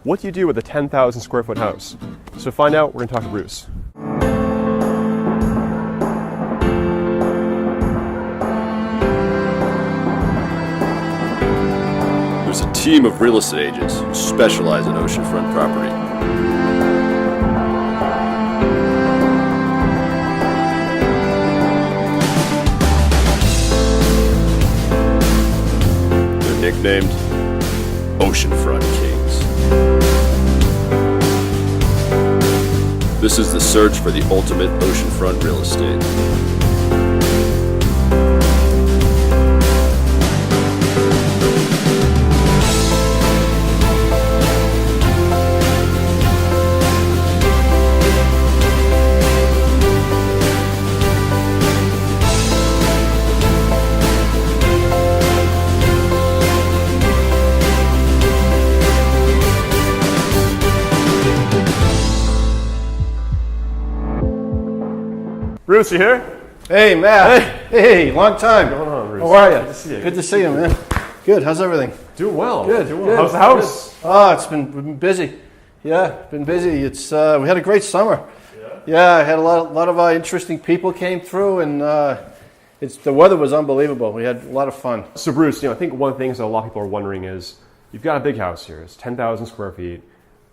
what do you do with a 10,000 square foot house? So to find out, we're going to talk to Bruce. There's a team of real estate agents who specialize in oceanfront property. They're nicknamed Oceanfront Kings. This is the search for the ultimate oceanfront real estate. Bruce, you here? Hey, Matt. Hey, long time. What's going on, Bruce? How are you? Good to see you. Good to see you, man. Good. How's everything? Doing well. Good. Doing well. Good. How's the house? Good. Oh, it's been busy. Yeah, been busy. It's we had a great summer. Yeah, I had a lot of interesting people came through, and the weather was unbelievable. We had a lot of fun. So Bruce, I think one of the things that a lot of people are wondering is, you've got a big house here. It's 10,000 square feet.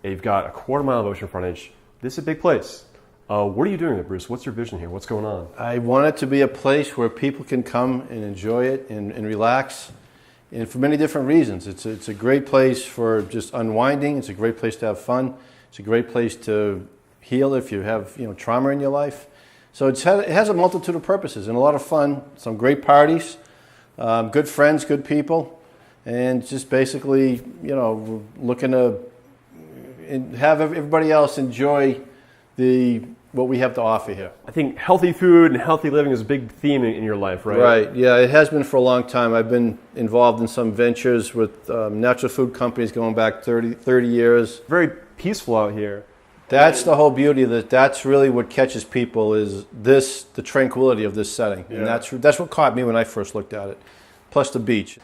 You've got a quarter mile of ocean frontage. This is a big place. What are you doing there, Bruce? What's your vision here? What's going on? I want it to be a place where people can come and enjoy it and relax, and for many different reasons. It's a great place for just unwinding. It's a great place to have fun. It's a great place to heal if you have trauma in your life. So it has a multitude of purposes and a lot of fun. Some great parties, good friends, good people, and just basically we're looking to have everybody else enjoy what we have to offer here. I think healthy food and healthy living is a big theme in your life, right? Right, yeah, it has been for a long time. I've been involved in some ventures with natural food companies going back 30 years. Very peaceful out here. That's the whole beauty of it. That's really what catches people is the tranquility of this setting. Yeah. And that's what caught me when I first looked at it. Plus the beach.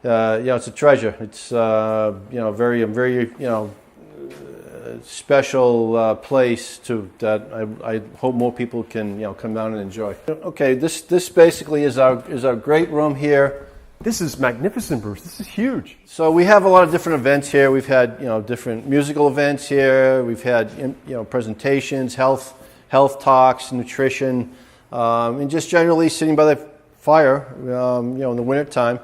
It's a treasure. It's very special place that I hope more people can come down and enjoy. Okay, this basically is our great room here. This is magnificent, Bruce. This is huge. So we have a lot of different events here. We've had different musical events here. We've had presentations, health talks, nutrition, and just generally sitting by the fire, in the winter time,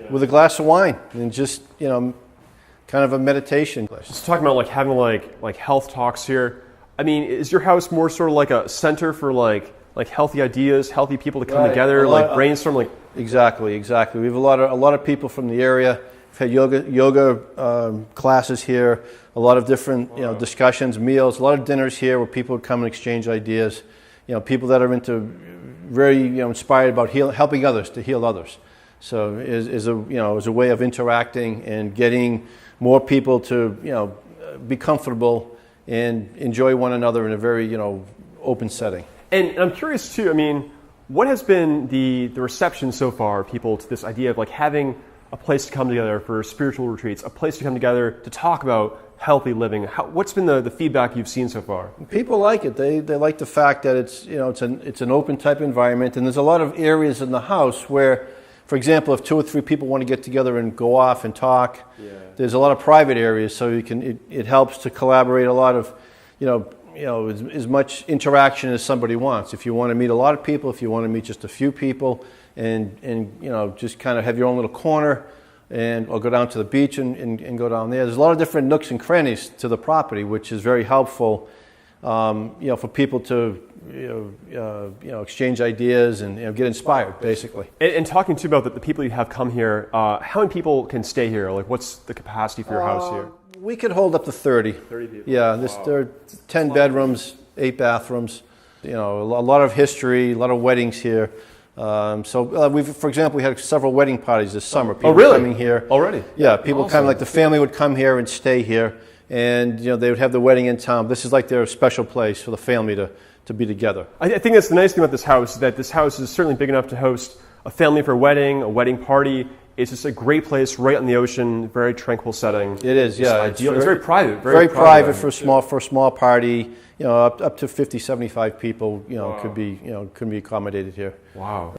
with a glass of wine and just kind of a meditation. Just talking about having like health talks here. I mean, is your house more sort of like a center for like healthy ideas, healthy people to come together, brainstorm? Exactly. We have a lot of people from the area. We've had yoga classes here. A lot of different discussions, meals. A lot of dinners here where people would come and exchange ideas. People that are into very inspired about helping others to heal others. So is a way of interacting and getting more people to be comfortable and enjoy one another in a very open setting. And I'm curious too. I mean, what has been the reception so far, people, to this idea of having a place to come together for spiritual retreats, a place to come together to talk about healthy living? What's been the feedback you've seen so far? People like it. They like the fact that it's an open type environment, and there's a lot of areas in the house where, for example, if 2 or 3 people want to get together and go off and talk, there's a lot of private areas, so it helps to collaborate a lot of, as much interaction as somebody wants. If you want to meet a lot of people, if you want to meet just a few people, and just kind of have your own little corner, or go down to the beach and go down there. There's a lot of different nooks and crannies to the property, which is very helpful, for people to exchange ideas and get inspired, basically. And talking too about the people you have come here, how many people can stay here? What's the capacity for your house here? We could hold up to 30. 30 people. Yeah, there are 10 bedrooms, 8 bathrooms. A lot of history, a lot of weddings here. For example, we had several wedding parties this summer. People coming here already. Yeah, people awesome. The family would come here and stay here, and they would have the wedding in town. This is like their special place for the family to be together. I think that's the nice thing about this house, that this house is certainly big enough to host a family for a wedding party, It's just a great place, right on the ocean, very tranquil setting. It is, yeah. It's very private. Very private for a small party. You know, up to 50, 75 people. You know, could be accommodated here. Wow.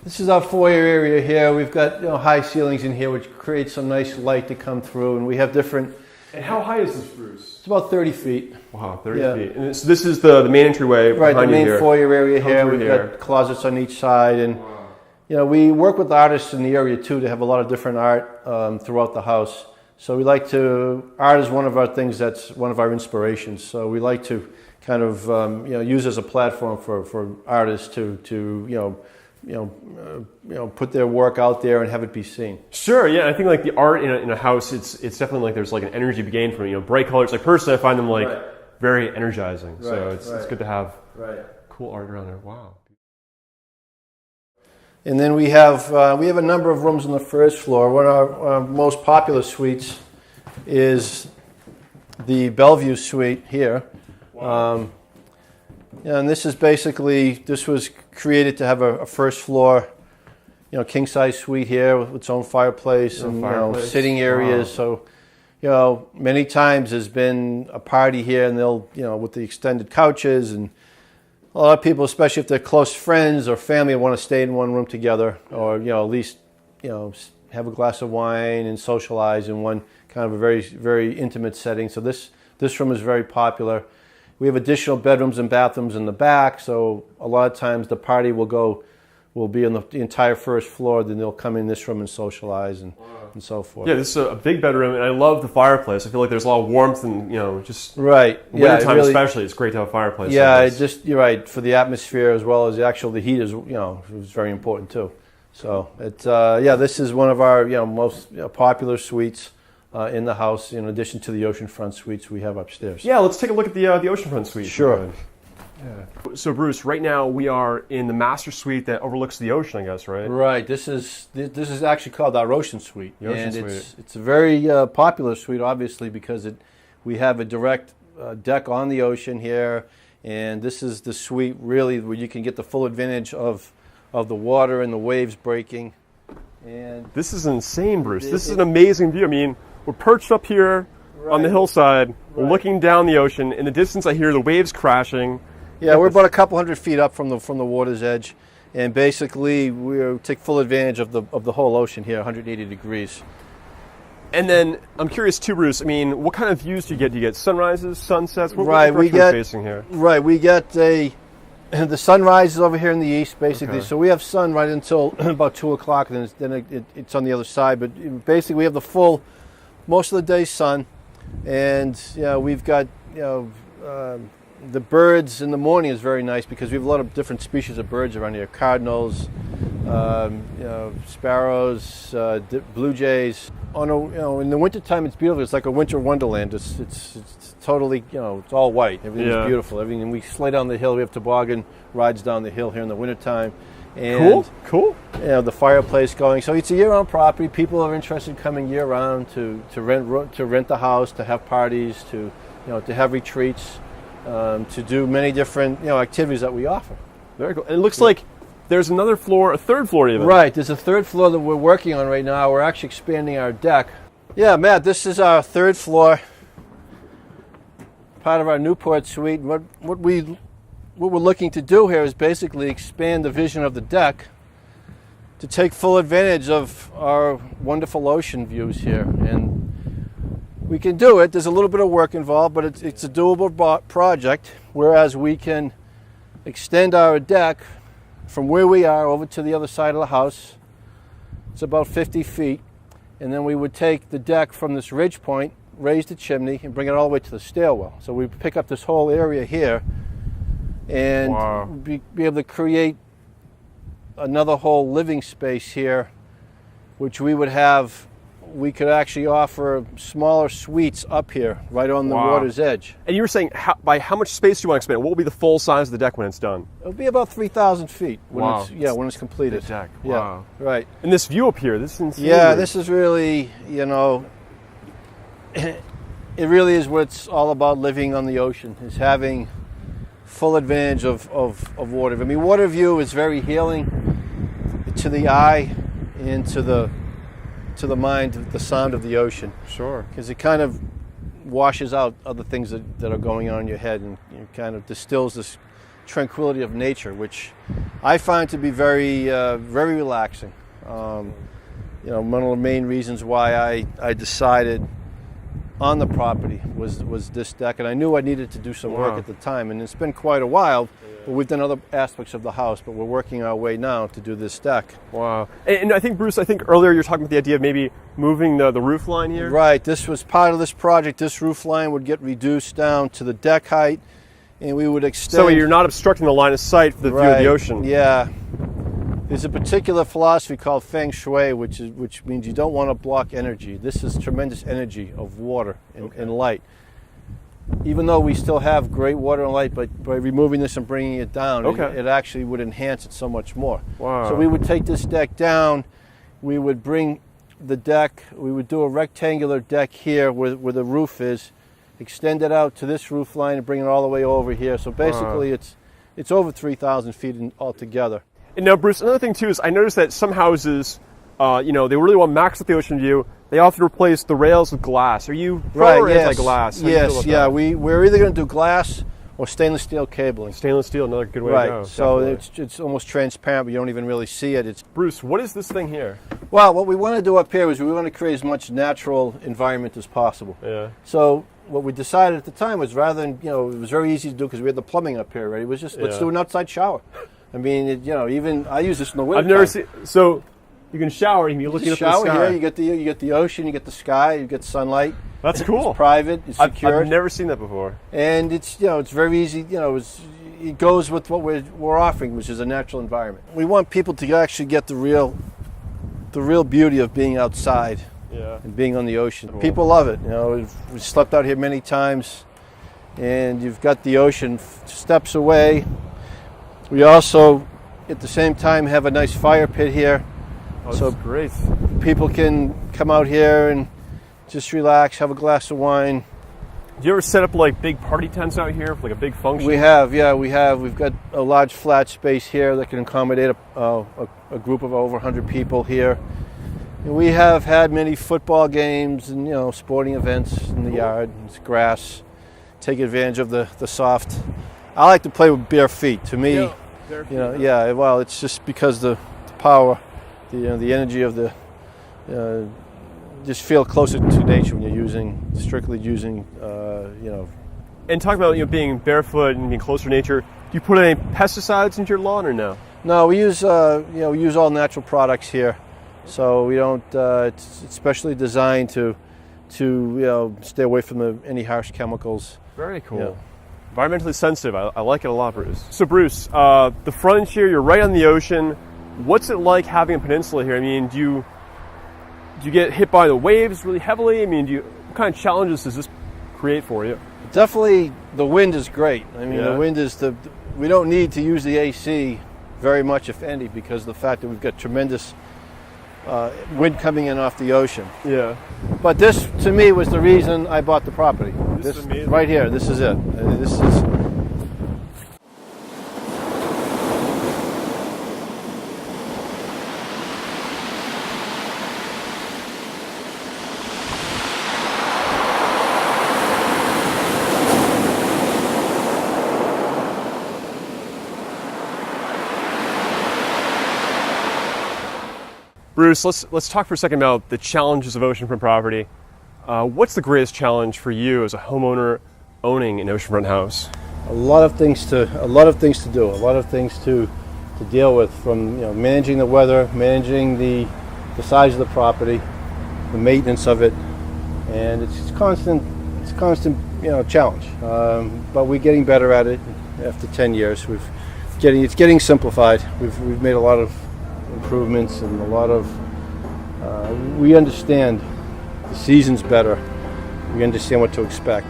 This is our foyer area here. We've got high ceilings in here, which creates some nice light to come through, and we have different. And how high is this, Bruce? It's about 30 feet. Wow, 30 feet. And this is the main entryway right, behind the main you here. foyer area here. We've got closets on each side, and we work with artists in the area too to have a lot of different art throughout the house. So we like to, art is one of our things that's one of our inspirations. So we like to kind of use as a platform for artists to put their work out there and have it be seen. Sure, yeah. I think like the art in a house, it's definitely like there's like an energy gain from it. Bright colors. Like personally, I find them like very energizing. Right, so it's good to have cool art around there. Wow. And then we have a number of rooms on the first floor. One of our most popular suites is the Bellevue suite here. Wow. And this was created to have a first floor, king size suite here with its own fireplace and sitting areas. Wow. So, many times there's been a party here, and they'll with the extended couches, and a lot of people, especially if they're close friends or family, want to stay in one room together, or at least have a glass of wine and socialize in one kind of a very, very intimate setting. So this room is very popular. We have additional bedrooms and bathrooms in the back, so a lot of times the party will be on the entire first floor, then they'll come in this room and socialize and so forth. Yeah, this is a big bedroom, and I love the fireplace. I feel like there's a lot of warmth, and just wintertime especially, it's great to have a fireplace. Yeah, you're right, for the atmosphere as well as the heat is is very important too. So this is one of our most popular suites in the house, in addition to the oceanfront suites we have upstairs. Yeah, let's take a look at the oceanfront suite. Sure. Yeah. So Bruce, right now we are in the master suite that overlooks the ocean, I guess, right? Right. This is actually called our ocean suite. The ocean suite. It's a very popular suite, obviously, because we have a direct deck on the ocean here, and this is the suite really where you can get the full advantage of the water and the waves breaking. And this is insane, Bruce. This is an amazing view. I mean, we're perched up here on the hillside, we're looking down the ocean. In the distance, I hear the waves crashing. Yeah, we're about a couple hundred feet up from the water's edge, and basically we take full advantage of the whole ocean here, 180 degrees. And then I'm curious too, Bruce. I mean, what kind of views do you get? Do you get sunrises, sunsets? What we get facing here? Right, we get the sunrise is over here in the east, basically. Okay. So we have sun right until about 2 o'clock, and then it's on the other side. But basically, we have the full most of the day sun, and we've got the birds in the morning is very nice because we have a lot of different species of birds around here. Cardinals, sparrows, blue jays. In the wintertime it's beautiful. It's like a winter wonderland. It's totally, it's all white. Everything's beautiful. Everything. We slide down the hill. We have toboggan rides down the hill here in the wintertime. And, cool. The fireplace going. So it's a year-round property. People are interested in coming year-round to rent the house, to have parties, to have retreats. To do many different activities that we offer. Very cool. And it looks like there's another floor, a third floor even. Right. There's a third floor that we're working on right now. We're actually expanding our deck. Yeah, Matt, this is our third floor, part of our Newport suite. What we're looking to do here is basically expand the vision of the deck to take full advantage of our wonderful ocean views here. And we can do it. There's a little bit of work involved, but it's a doable project, whereas we can extend our deck from where we are over to the other side of the house. It's about 50 feet, and then we would take the deck from this ridge point, raise the chimney, and bring it all the way to the stairwell. So we pick up this whole area here and be able to create another whole living space here, which we could actually offer smaller suites up here, right on the water's edge. And you were saying, by how much space do you want to expand? What will be the full size of the deck when it's done? It'll be about 3,000 feet when it's completed. The deck. Wow. Yeah, right. And this view up here, this is insane. Yeah, this is really, it really is what it's all about living on the ocean, is having full advantage of water. I mean, water view is very healing to the eye and to the to the mind the sound of the ocean, Sure. because it kind of washes out other things that are going on in your head, and kind of distills this tranquility of nature, which I find to be very very relaxing. One of the main reasons why I decided on the property was this deck, and I knew I needed to do some work at the time, and it's been quite a while. But we've done other aspects of the house, but we're working our way now to do this deck. Wow. And I think, Bruce, earlier you were talking about the idea of maybe moving the roof line here. Right. This was part of this project. This roof line would get reduced down to the deck height, and we would extend. So you're not obstructing the line of sight for the view of the ocean. Yeah. There's a particular philosophy called Feng Shui, which means you don't want to block energy. This is tremendous energy of water and light. Even though we still have great water and light, but by removing this and bringing it down, it actually would enhance it so much more. Wow. So we would take this deck down, we would bring the deck, we would do a rectangular deck here where the roof is, extend it out to this roof line and bring it all the way over here. So basically it's over 3,000 feet altogether. And now, Bruce, another thing too is I noticed that some houses, they really want to max out the ocean view. They often replace the rails with glass. Are you pro or anti-glass? Yes, yeah. We're either going to do glass or stainless steel cabling. Stainless steel, another good way to go. Right. So definitely. it's almost transparent, but you don't even really see it. Bruce, what is this thing here? Well, what we want to do up here is we want to create as much natural environment as possible. Yeah. So what we decided at the time was, rather than, it was very easy to do because we had the plumbing up here already. It was just let's do an outside shower. I mean, even I use this in the winter. I've never seen. So you can shower. You can be looking up at the sky. Shower here. You get the ocean. You get the sky. You get sunlight. That's cool. It's private. It's secure. I've never seen that before. And it's very easy. It goes with what we're offering, which is a natural environment. We want people to actually get the real beauty of being outside and being on the ocean. Cool. People love it. We've slept out here many times, and you've got the ocean steps away. We also, at the same time, have a nice fire pit here. Oh, so great. People can come out here and just relax, have a glass of wine. Do you ever set up like big party tents out here for like a big function? We have, yeah, we have. We've got a large flat space here that can accommodate a group of over 100 people here. And we have had many football games and sporting events in the yard. It's grass. Take advantage of the soft. I like to play with bare feet. To me, well, it's just because the power, the energy of just feel closer to nature when you're strictly using. And talking about being barefoot and being closer to nature, do you put any pesticides into your lawn or no? No, we use we use all natural products here, so we don't. It's specially designed to stay away from any harsh chemicals. Very cool. Yeah. Environmentally sensitive. I like it a lot, Bruce. So, Bruce, the frontage here, you're right on the ocean. What's it like having a peninsula here? I mean, do you get hit by the waves really heavily? I mean, what kind of challenges does this create for you? Definitely, the wind is great. I mean, the wind is we don't need to use the AC very much, if any, because of the fact that we've got tremendous wind coming in off the ocean. Yeah. But this, to me, was the reason I bought the property. This is amazing. Right here. This is it. This is. Bruce, let's talk for a second about the challenges of oceanfront property. What's the greatest challenge for you as a homeowner owning an oceanfront house? A lot of things to do, a lot of things to deal with, from managing the weather, managing the size of the property, the maintenance of it, and it's constant challenge. But we're getting better at it after 10 years. It's getting simplified. We've made a lot of improvements, and a lot of we understand the seasons better. We understand what to expect.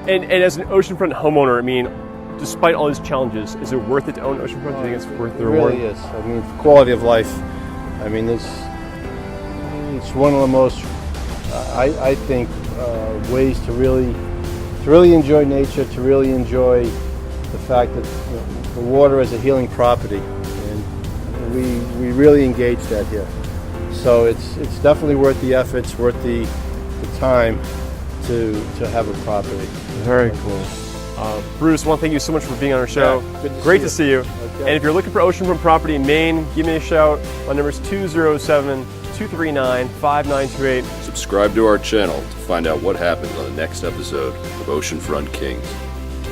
And as an oceanfront homeowner, I mean, despite all these challenges, is it worth it to own oceanfront? Do you think it's worth the reward? It really is. I mean, quality of life. I mean, it's one of the most, I think, ways to really enjoy nature, to really enjoy the fact that the water is a healing property, and we really engage that here. So it's definitely worth the effort. It's worth the time to have a property. Very cool. Bruce, I want to thank you so much for being on our show. Yeah, good to Great see to see you. Okay. And if you're looking for oceanfront property in Maine, give me a shout. My number is 207-239-5928. Subscribe to our channel to find out what happens on the next episode of Oceanfront Kings,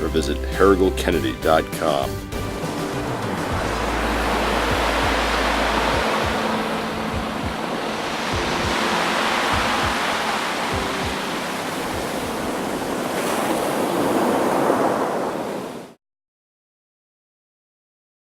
or visit HerrigalKennedy.com